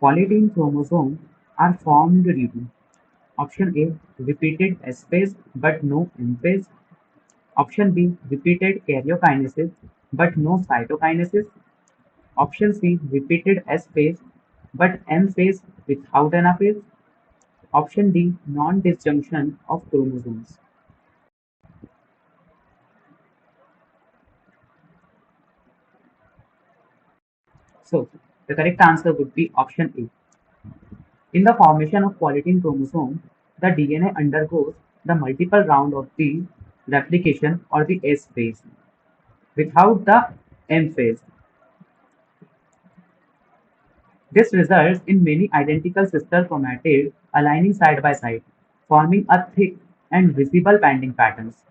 Polytene chromosomes are formed due to option A repeated S phase but no M phase, option B repeated karyokinesis but no cytokinesis, option C repeated S phase but M phase without anaphase, option D non-disjunction of chromosomes. So the correct answer would be option A. In the formation of polytene chromosome, the DNA undergoes the multiple round of the replication or the S phase without the M phase. This results in many identical sister chromatids aligning side by side, forming a thick and visible banding patterns.